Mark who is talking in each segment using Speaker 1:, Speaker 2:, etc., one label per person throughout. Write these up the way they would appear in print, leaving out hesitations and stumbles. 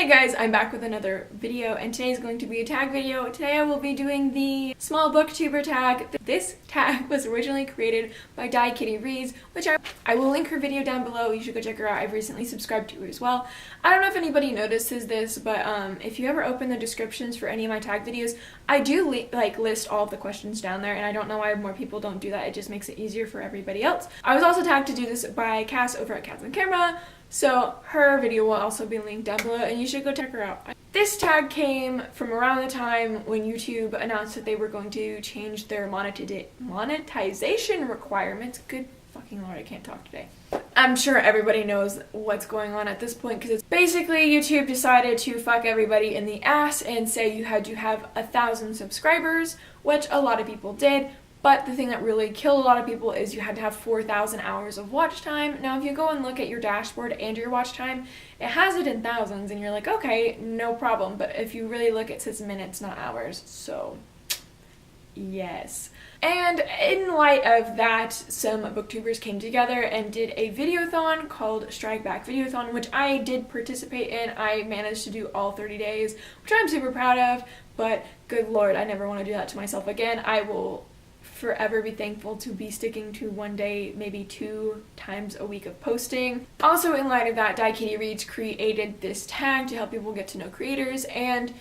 Speaker 1: Hey guys, I'm back with another video, and today is going to be a tag video. Today I will be doing the small booktuber tag. This tag was originally created by Kitty Reads, which I will link her video down below. You should go check her out. I've recently subscribed to her as well. I don't know if anybody notices this, but if you ever open the descriptions for any of my tag videos, I do list all of the questions down there, and I don't know why more people don't do that. It just makes it easier for everybody else. I was also tagged to do this by Cass over at Cats on Camera. So her video will also be linked down below, and you should go check her out. This tag came from around the time when YouTube announced that they were going to change their monetization requirements. Good fucking lord, I can't talk today. I'm sure everybody knows what's going on at this point, because it's basically YouTube decided to fuck everybody in the ass and say you had to have 1,000 subscribers, which a lot of people did. But the thing that really killed a lot of people is you had to have 4,000 hours of watch time. Now, if you go and look at your dashboard and your watch time, it has it in thousands, and you're like, okay, no problem. But if you really look, it says minutes, not hours. So, yes. And in light of that, some booktubers came together and did a videothon called Strike Back Videothon, which I did participate in. I managed to do all 30 days, which I'm super proud of. But good lord, I never want to do that to myself again. I will forever be thankful to be sticking to one day, maybe 2 times a week of posting. Also, in light of that, Kitty Reads created this tag to help people get to know creators and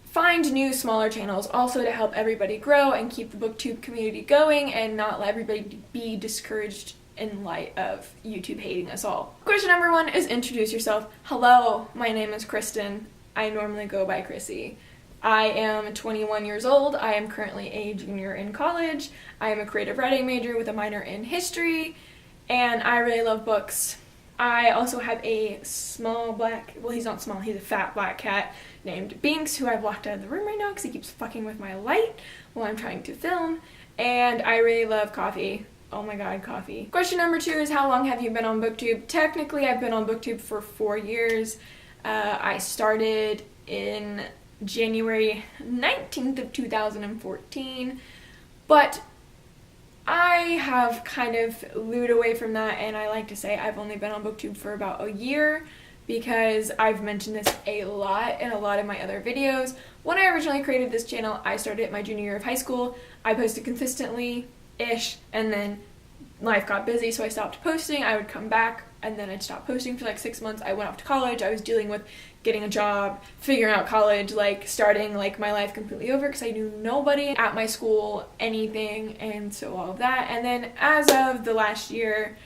Speaker 1: find new smaller channels, also to help everybody grow and keep the booktube community going and not let everybody be discouraged in light of YouTube hating us all. Question number 1 is introduce yourself. Hello, my name is Kristen. I normally go by Chrissy. I am 21 years old. I am currently a junior in college. I am a creative writing major with a minor in history, and I really love books. I also have a small black, well, he's not small, he's a fat black cat named Binks, who I've locked out of the room right now because he keeps fucking with my light while I'm trying to film, and I really love coffee. Oh my god, coffee. Question number 2 is how long have you been on Booktube? Technically, I've been on Booktube for 4 years. I started in January 19th of 2014, but I have kind of lured away from that, and I like to say I've only been on Booktube for about a year because I've mentioned this a lot in a lot of my other videos. When I originally created this channel, I started at my junior year of high school. I posted consistently-ish, and then life got busy, so I stopped posting. I would come back, and then I'd stop posting for like 6 months. I went off to college. I was dealing with getting a job, figuring out college, starting my life completely over because I knew nobody at my school, anything, and so all of that. And then as of the last year,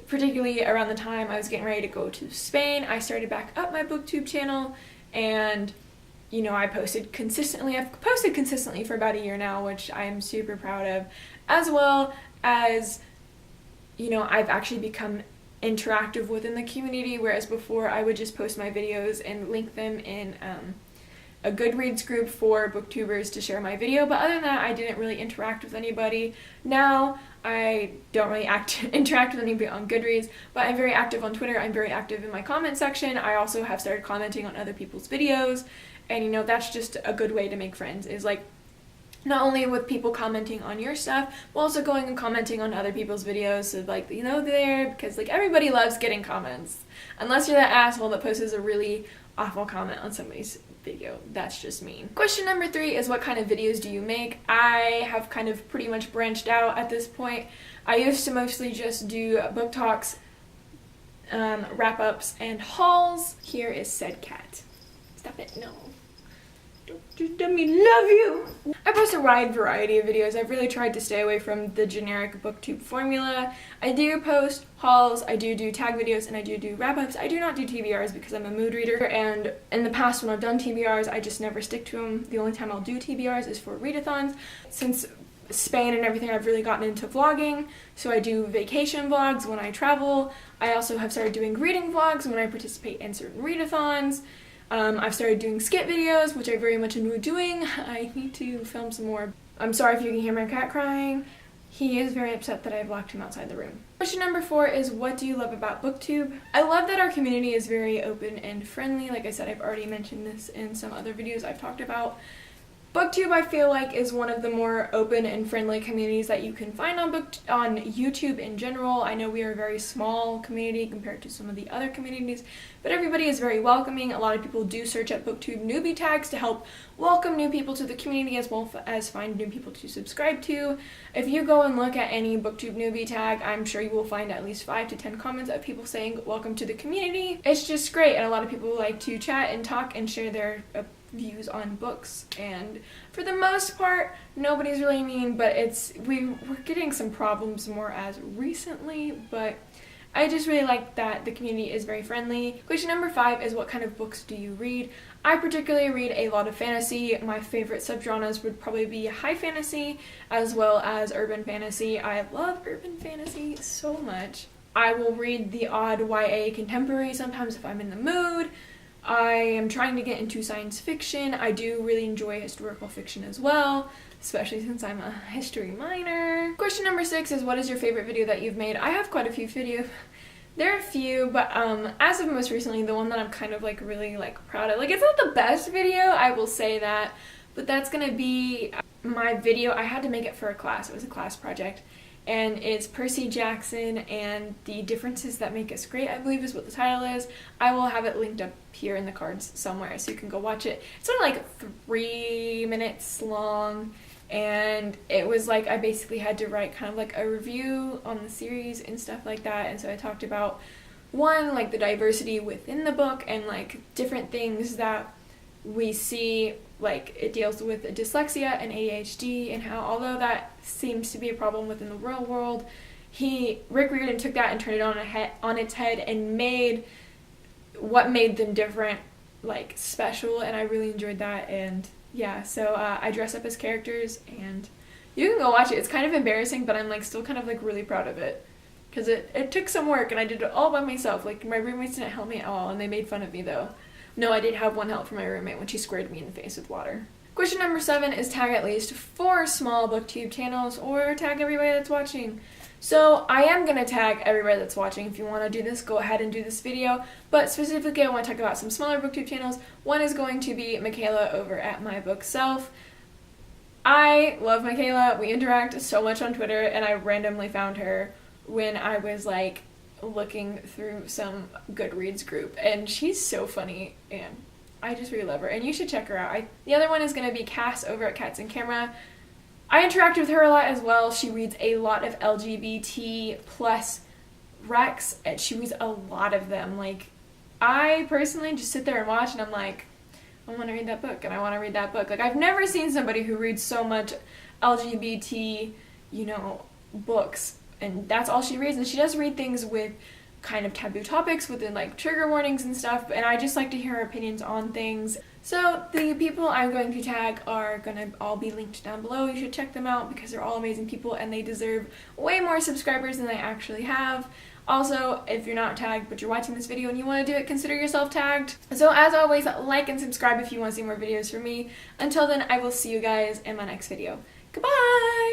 Speaker 1: particularly around the time I was getting ready to go to Spain, I started back up my Booktube channel, and you know, I posted consistently. I've posted consistently for about a year now, which I am super proud of, as well as, you know, I've actually become interactive within the community, whereas before I would just post my videos and link them in a Goodreads group for booktubers to share my video, but other than that I didn't really interact with anybody. Now I don't really interact with anybody on Goodreads, but I'm very active on Twitter. I'm very active in my comment section. I also have started commenting on other people's videos, and you know, that's just a good way to make friends, is not only with people commenting on your stuff, but also going and commenting on other people's videos, so you know, because everybody loves getting comments. Unless you're that asshole that posts a really awful comment on somebody's video. That's just mean. Question number 3 is what kind of videos do you make? I have kind of pretty much branched out at this point. I used to mostly just do book talks, wrap-ups, and hauls. Here is said cat. Stop it, no. Don't let me love you! I post a wide variety of videos. I've really tried to stay away from the generic booktube formula. I do post hauls, I do tag videos, and I do wrap-ups. I do not do TBRs because I'm a mood reader, and in the past when I've done TBRs, I just never stick to them. The only time I'll do TBRs is for readathons. Since Spain and everything, I've really gotten into vlogging, so I do vacation vlogs when I travel. I also have started doing reading vlogs when I participate in certain readathons. I've started doing skit videos, which I very much enjoy doing. I need to film some more. I'm sorry if you can hear my cat crying. He is very upset that I've locked him outside the room. Question number 4 is what do you love about Booktube? I love that our community is very open and friendly. Like I said, I've already mentioned this in some other videos I've talked about. Booktube, I feel like, is one of the more open and friendly communities that you can find on YouTube in general. I know we are a very small community compared to some of the other communities, but everybody is very welcoming. A lot of people do search up Booktube newbie tags to help welcome new people to the community as well as find new people to subscribe to. If you go and look at any Booktube newbie tag, I'm sure you will find at least 5 to 10 comments of people saying welcome to the community. It's just great, and a lot of people like to chat and talk and share their views on books, and for the most part nobody's really mean, but we're getting some problems more as recently, but I just really like that the community is very friendly. Question number 5 is, what kind of books do you read? I particularly read a lot of fantasy. My favorite subgenres would probably be high fantasy as well as urban fantasy. I love urban fantasy so much. I will read the odd YA contemporary sometimes if I'm in the mood. I am trying to get into science fiction. I do really enjoy historical fiction as well, especially since I'm a history minor. Question number 6 is, what is your favorite video that you've made? I have quite a few videos. There are a few, but as of most recently, the one that I'm kind of like really like proud of, like it's not the best video, I will say that, but that's gonna be my video. I had to make it for a class. It was a class project. And it's Percy Jackson and the Differences That Make Us Great, I believe is what the title is. I will have it linked up here in the cards somewhere so you can go watch it. It's only like 3 minutes long, and it was like I basically had to write kind of like a review on the series and stuff like that. And so I talked about, one, like the diversity within the book and like different things that we see, like it deals with dyslexia and ADHD, and how although that seems to be a problem within the real world, Rick Riordan took that and turned it on its head and made what made them different like special, and I really enjoyed that. And yeah, so I dress up as characters, and you can go watch it. It's kind of embarrassing, but I'm like still kind of like really proud of it because it took some work and I did it all by myself. Like my roommates didn't help me at all, and they made fun of me though. No, I did have one help from my roommate when she squared me in the face with water. Question number 7 is, tag at least 4 small Booktube channels or tag everybody that's watching. So I am going to tag everybody that's watching. If you want to do this, go ahead and do this video. But specifically, I want to talk about some smaller Booktube channels. One is going to be Michaela over at My Book Self. I love Michaela. We interact so much on Twitter, and I randomly found her when I was like looking through some Goodreads group, and she's so funny, and I just really love her, and you should check her out. The other one is going to be Cass over at Cats and Camera. I interact with her a lot as well. She reads a lot of LGBT plus recs, and she reads a lot of them. Like, I personally just sit there and watch, and I'm like, I want to read that book, and I want to read that book. Like, I've never seen somebody who reads so much LGBT, books, and that's all she reads. And she does read things with kind of taboo topics within like trigger warnings and stuff, and I just like to hear her opinions on things. So the people I'm going to tag are going to all be linked down below. You should check them out because they're all amazing people and they deserve way more subscribers than they actually have. Also, if you're not tagged but you're watching this video and you want to do it, consider yourself tagged. So as always, like and subscribe if you want to see more videos from me. Until then, I will see you guys in my next video. Goodbye!